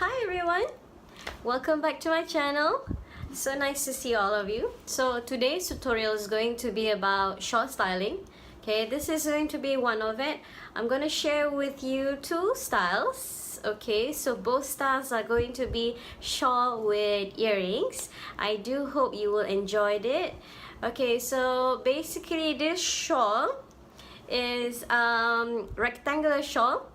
Hi everyone, welcome back to my channel. So nice to see all of you. So today's tutorial is going to be about shawl styling. Okay, this is going to be one of it. I'm going to share with you two styles. Okay, so both styles are going to be shawl with earrings. I do hope you will enjoy it. Okay, so basically this shawl is rectangular shawl.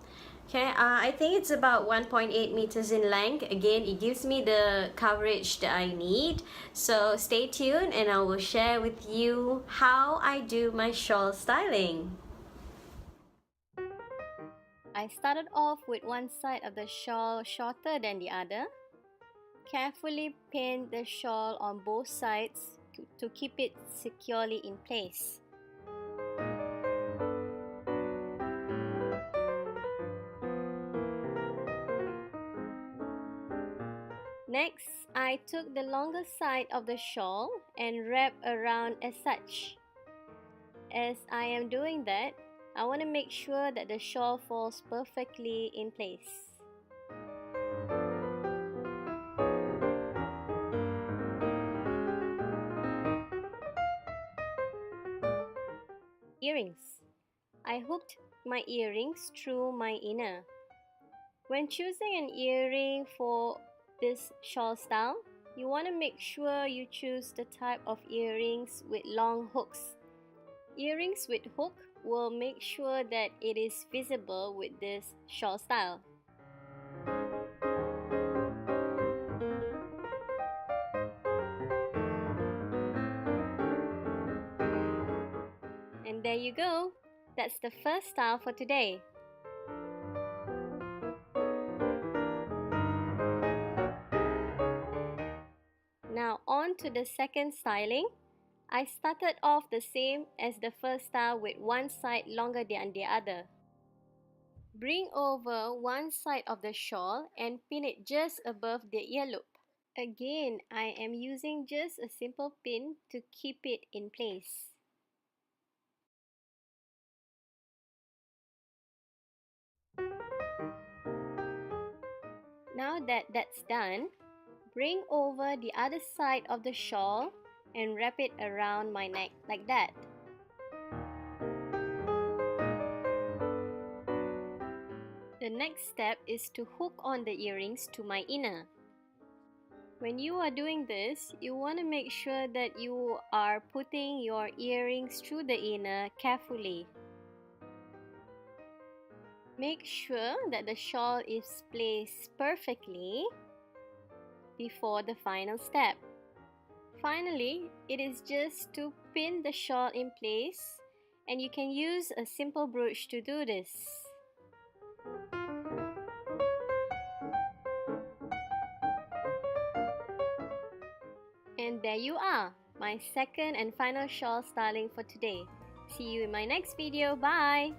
Okay, I think it's about 1.8 meters in length. Again, it gives me the coverage that I need. So stay tuned and I will share with you how I do my shawl styling. I started off with one side of the shawl shorter than the other. Carefully pin the shawl on both sides to keep it securely in place. Next, I took the longer side of the shawl and wrapped around as such. As I am doing that, I want to make sure that the shawl falls perfectly in place. Earrings. I hooked my earrings through my inner. When choosing an earring for this shawl style, you want to make sure you choose the type of earrings with long hooks. Earrings with hook will make sure that it is visible with this shawl style. And there you go. That's the first style for today. Now on to the second styling. I started off the same as the first style with one side longer than the other. Bring over one side of the shawl and pin it just above the ear loop. Again, I am using just a simple pin to keep it in place. Now that that's done, bring over the other side of the shawl and wrap it around my neck like that. The next step is to hook on the earrings to my inner. When you are doing this, you want to make sure that you are putting your earrings through the inner carefully. Make sure that the shawl is placed perfectly before the final step. Finally, it is just to pin the shawl in place, and you can use a simple brooch to do this. And there you are, my second and final shawl styling for today. See you in my next video. Bye!